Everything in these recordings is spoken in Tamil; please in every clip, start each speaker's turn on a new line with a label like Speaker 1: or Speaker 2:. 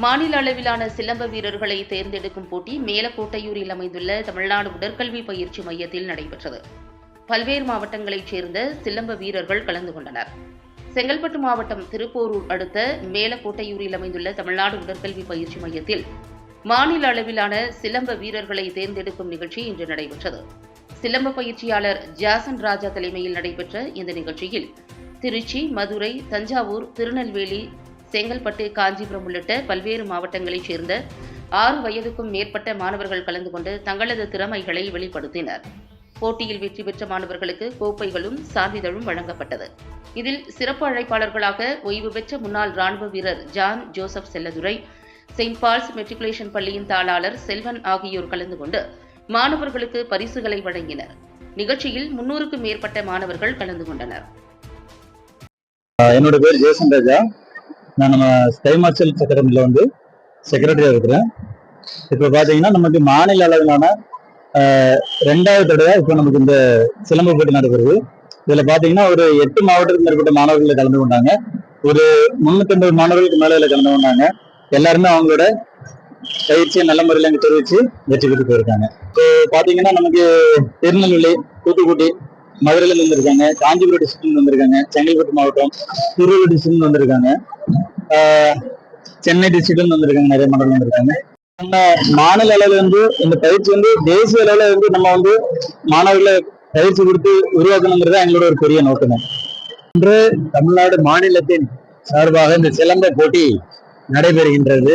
Speaker 1: மாநில அளவிலான சிலம்ப வீரர்களை தேர்ந்தெடுக்கும் போட்டி மேலக்கோட்டையூரில் அமைந்துள்ள தமிழ்நாடு உடற்கல்வி பயிற்சி மையத்தில் நடைபெற்றது. பல்வேறு மாவட்டங்களைச் சேர்ந்த சிலம்ப வீரர்கள் கலந்து கொண்டனர். செங்கல்பட்டு மாவட்டம் திருப்போரூர் அடுத்த மேலக்கோட்டையூரில் அமைந்துள்ள தமிழ்நாடு உடற்கல்வி பயிற்சி மையத்தில் மாநில அளவிலான சிலம்ப வீரர்களை தேர்ந்தெடுக்கும் நிகழ்ச்சி இன்று நடைபெற்றது. சிலம்ப பயிற்சியாளர் ஜாசன் ராஜா தலைமையில் நடைபெற்ற இந்த நிகழ்ச்சியில் திருச்சி, மதுரை, தஞ்சாவூர், திருநெல்வேலி, செங்கல்பட்டு, காஞ்சிபுரம் உள்ளிட்ட பல்வேறு மாவட்டங்களைச் சேர்ந்த 6 வயதுக்கும் மேற்பட்ட மாணவர்கள் கலந்து கொண்டு தங்களது திறமைகளை வெளிப்படுத்தினர். போட்டியில் வெற்றி பெற்ற மாணவர்களுக்கு கோப்பைகளும் சான்றிதழும் வழங்கப்பட்டது. இதில் சிறப்பு அழைப்பாளர்களாக ஓய்வு பெற்ற முன்னாள் ராணுவ வீரர் John Joseph Chelladurai, Saint Paul's matriculation பள்ளியின் தாளாளர் செல்வன் ஆகியோர் கலந்து கொண்டு மாணவர்களுக்கு பரிசுகளை வழங்கினர். நிகழ்ச்சியில் 300க்கும் மேற்பட்ட மாணவர்கள் கலந்து கொண்டனர்.
Speaker 2: என்னோட பேர் ஜேசன் ராஜா. நான் நம்ம ஸ்கை மார்ஷல் அகாடமியில் செக்ரட்டரியாக இருக்கிறேன். இப்போ பார்த்தீங்கன்னா நமக்கு மாநில அளவிலான 2வது தடவை இப்போ நமக்கு இந்த சிலம்ப போட்டி நடைபெறுது. இதில் பார்த்தீங்கன்னா ஒரு 8 மாவட்டத்துக்கு மேற்பட்ட மாணவர்கள் கலந்து கொண்டாங்க. ஒரு 350 மாணவர்களுக்கு மேலே இதில் கலந்து கொண்டாங்க. எல்லாருமே அவங்களோட பயிற்சியை நல்ல முறையில் அங்கே தெரிவித்து வெற்றி பெற்று போயிருக்காங்க. இப்போ பார்த்தீங்கன்னா நமக்கு திருநெல்வேலி, தூத்துக்குடி, மதுரையில வந்திருக்காங்க, காஞ்சிபுரம் டிஸ்ட்ரிக்ட் வந்திருக்காங்க, செங்கல்பட்டு மாவட்டம், திருவள்ளூர் டிஸ்ட்ரிக்ட் வந்திருக்காங்க, சென்னை டிஸ்ட்ரிக்ட்ல வந்திருக்காங்க, நிறைய மாணவர்கள் வந்திருக்காங்க. மாநில அளவுல இந்த பயிற்சி தேசிய அளவுல நம்ம மாணவர்களை பயிற்சி கொடுத்து உருவாக்கணுங்கிறது எங்களோட ஒரு பெரிய நோக்கம். இன்று தமிழ்நாடு மாநிலத்தின் சார்பாக இந்த சிலம்ப போட்டி நடைபெறுகின்றது.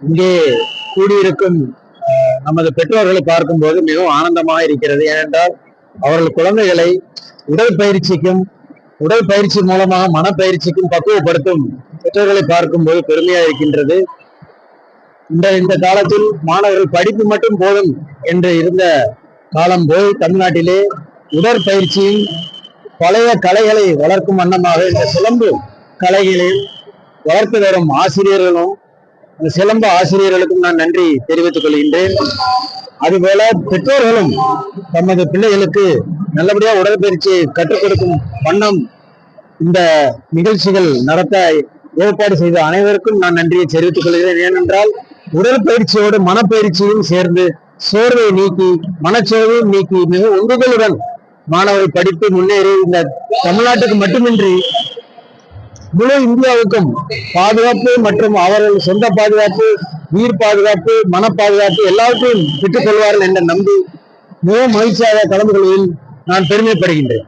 Speaker 2: இங்கே கூடியிருக்கும் நமது பெற்றோர்களை பார்க்கும்போது மிகவும் ஆனந்தமாக இருக்கிறது. ஏனென்றால் அவர்கள் குழந்தைகளை உடற்பயிற்சி மூலமாக மனப்பயிற்சிக்கும் பக்குவப்படுத்தும் பெற்றோர்களை பார்க்கும்போது பெருமையா இருக்கின்றது. இந்த காலத்தில் மாணவர்கள் படிப்பு மட்டும் போதும் என்று இருந்த காலம் போய் தமிழ்நாட்டிலே உடற்பயிற்சியின் பழைய கலைகளை வளர்க்கும் வண்ணமாக இந்த சிலம்பு கலைகளில் வளர்த்து வரும் ஆசிரியர்களும் சிலம்ப ஆசிரியர்களுக்கும் நான் நன்றி தெரிவித்துக் கொள்கின்றேன். அதுபோல பெற்றோர்களும் தமது பிள்ளைகளுக்கு நல்லபடியா உடற்பயிற்சியை கற்றுக் கொடுக்கும் வண்ணம் இந்த நிகழ்ச்சிகள் நடத்த ஏற்பாடு செய்த அனைவருக்கும் நான் நன்றியை தெரிவித்துக் கொள்கிறேன். ஏனென்றால் உடற்பயிற்சியோடு மனப்பயிற்சியும் சேர்ந்து சோர்வை நீக்கி மனச்சோர்வையும் நீக்கி மிக உந்துதலுடன் மாணவர்கள் படித்து முன்னேறி இந்த தமிழ்நாட்டுக்கு மட்டுமின்றி முழு இந்தியாவுக்கும் பாதுகாப்பு மற்றும் அவர்கள் சொந்த பாதுகாப்பு, உயிர் பாதுகாப்பு, மன பாதுகாப்பு எல்லாவற்றையும் பெற்றுக் கொள்வார்கள் என்ற நம்பி மிகவும் மகிழ்ச்சியாக கலந்து கொள்வதில் நான் பெருமைப்படுகின்றேன்.